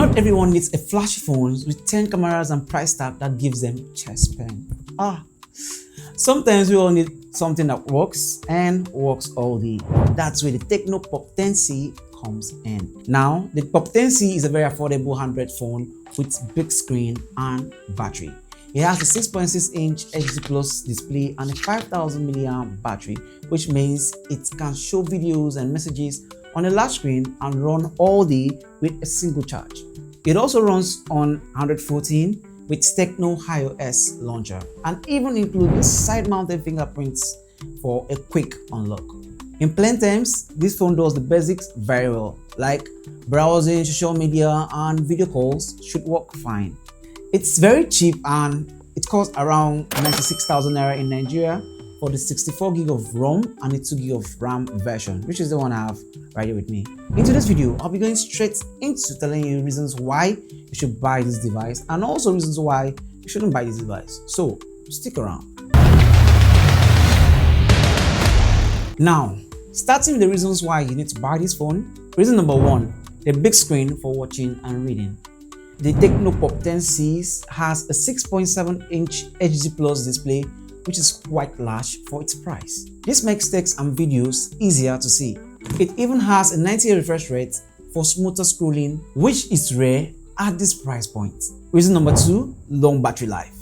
Not everyone needs a flashy phone with 10 cameras and price tag that gives them chest pain. Sometimes we all need something that works and works all day. That's where the Tecno Pop 10C comes in. Now, the Pop 10C is a very affordable Android phone with big screen and battery. It has a 6.6-inch HD Plus display and a 5000 mAh battery, which means it can show videos and messages on a large screen and run all day with a single charge. It also runs on Android 14 with Tecno iOS launcher and even includes side-mounted fingerprints for a quick unlock. In plain terms, this phone does the basics very well, like browsing, social media, and video calls should work fine. It's very cheap and it costs around 96,000 naira in Nigeria for the 64 gig of ROM and the 2 gig of RAM version, which is the one I have right here with me. In today's video, I'll be going straight into telling you reasons why you should buy this device and also reasons why you shouldn't buy this device. So stick around. Now, starting with the reasons why you need to buy this phone. Reason number one, the big screen for watching and reading. The Tecno Pop 10C has a 6.7-inch HD Plus display, which is quite large for its price. This makes text and videos easier to see. It even has a 90Hz refresh rate for smoother scrolling, which is rare at this price point. Reason number two, long battery life.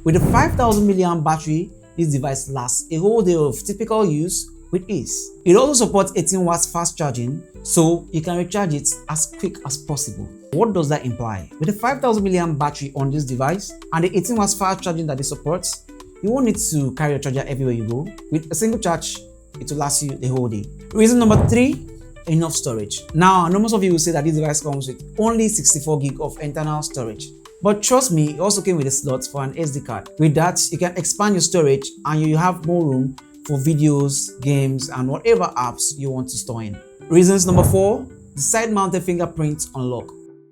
With a 5000 mAh battery, this device lasts a whole day of typical use with ease. It also supports 18 watts fast charging, so you can recharge it as quick as possible. What does that imply? With a 5000 mAh battery on this device and the 18 watts fast charging that it supports, you won't need to carry your charger everywhere you go. With a single charge, it will last you the whole day. Reason number three, enough storage. Now, I know most of you will say that this device comes with only 64 gig of internal storage. But trust me, it also came with a slot for an SD card. With that, you can expand your storage and you have more room for videos, games, and whatever apps you want to store in. Reasons number four, the side-mounted fingerprint unlock.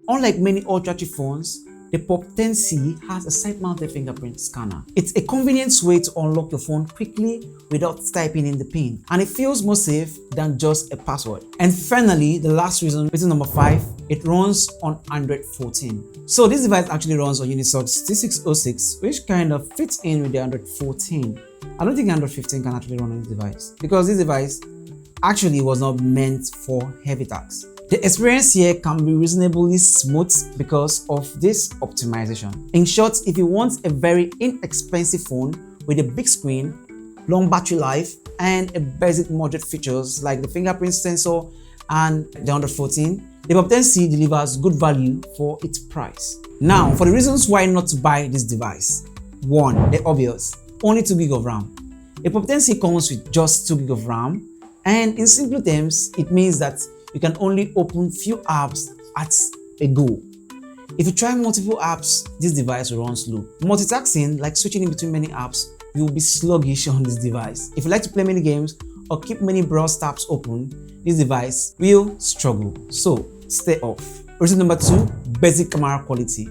Unlike many ultra-cheap phones, the Pop 10C has a side-mounted fingerprint scanner. It's a convenient way to unlock your phone quickly without typing in the PIN, and it feels more safe than just a password. And finally, the last reason number five, it runs on Android 14. So this device actually runs on Unisoc T606, which kind of fits in with the Android 14. I don't think Android 15 can actually run on this device because this device actually was not meant for heavy tasks. The experience here can be reasonably smooth because of this optimization. In short, if you want a very inexpensive phone with a big screen, long battery life, and a basic moderate features like the fingerprint sensor and the Android 14, the Pop 10C delivers good value for its price. Now, for the reasons why not to buy this device. One, the obvious, only 2 gig of RAM. The Pop 10C comes with just 2 gig of RAM, and in simple terms, it means that you can only open few apps at a go. If you try multiple apps, this device will run slow. Multitasking, like switching in between many apps, you will be sluggish on this device. If you like to play many games or keep many browse tabs open, this device will struggle. So stay off. Reason number two, basic camera quality.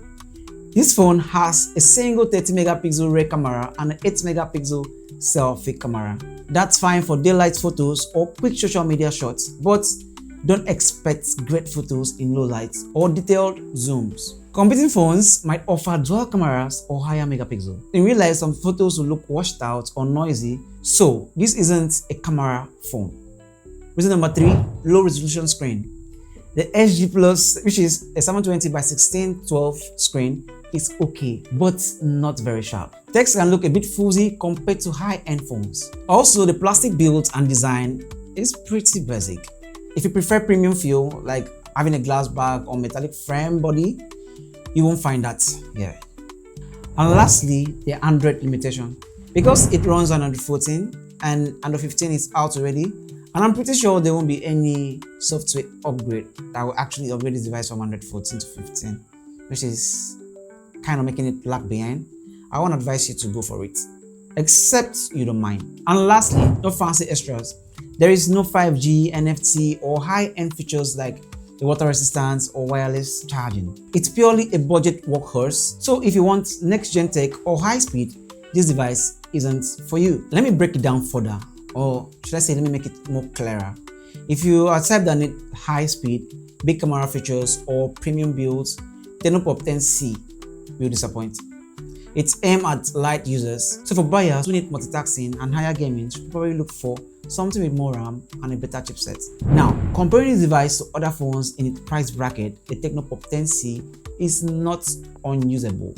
This phone has a single 30 megapixel rear camera and an 8 megapixel selfie camera. That's fine for daylight photos or quick social media shots, but don't expect great photos in low light or detailed zooms. Competing phones might offer dual cameras or higher megapixel. In real life, some photos will look washed out or noisy, so this isn't a camera phone. Reason number three, low resolution screen. The HD Plus, which is a 720 by 1612 screen, is okay, but not very sharp. Text can look a bit fuzzy compared to high-end phones. Also, the plastic build and design is pretty basic. If you prefer premium feel, like having a glass back or metallic frame body, you won't find that here. And lastly, the Android limitation. Because it runs on Android 14 and Android 15 is out already, and I'm pretty sure there won't be any software upgrade that will actually upgrade this device from Android 14 to 15, which is kind of making it lag behind. I won't advise you to go for it, except you don't mind. And lastly, no fancy extras. There is no 5G, NFC, or high-end features like the water resistance or wireless charging. It's purely a budget workhorse, so if you want next-gen tech or high speed, this device isn't for you. Let me break it down further, or should I say let me make it more clearer. If you are type that need high speed, big camera features, or premium builds, Tecno Pop 10C will disappoint. It's aimed at light users, so for buyers who need multitasking and higher gaming, should probably look for something with more RAM and a better chipset. Now, comparing this device to other phones in its price bracket, the Tecno Pop 10C is not unusable.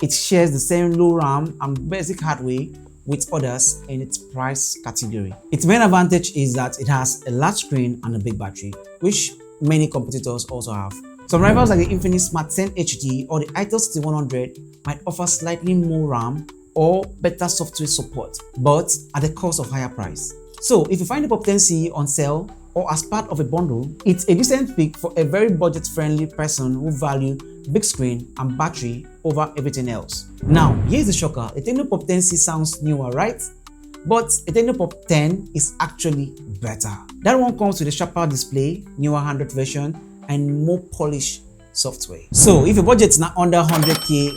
It shares the same low RAM and basic hardware with others in its price category. Its main advantage is that it has a large screen and a big battery, which many competitors also have. Some rivals like the Infinix Smart 10 HD or the Itel City100 might offer slightly more RAM or better software support, but at the cost of higher price. So if you find the Pop 10C on sale or as part of a bundle, it's a decent pick for a very budget-friendly person who value big screen and battery over everything else. Now, here's the shocker. The Tecno Pop 10C sounds newer, right? But the Tecno Pop 10 is actually better. That one comes with a sharper display, newer Android version, and more polished software. So if your budget is not under 100k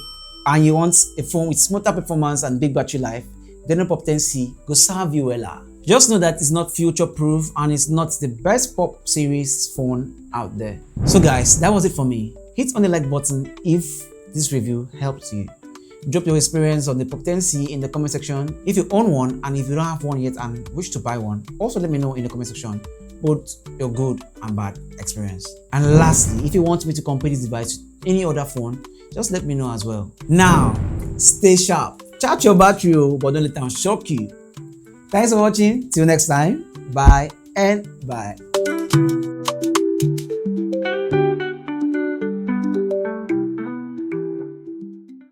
and you want a phone with smoother performance and big battery life, the Tecno Pop 10C go serve you well. Just know that it's not future-proof and it's not the best Pop series phone out there. So guys, that was it for me. Hit on the like button if this review helped you. Drop your experience on the Pop 10C in the comment section. If you own one and if you don't have one yet and wish to buy one, also let me know in the comment section both your good and bad experience. And lastly, if you want me to compare this device with any other phone, just let me know as well. Now, stay sharp. Charge your battery, but don't let them shock you. Thanks for watching. Till next time. Bye and bye.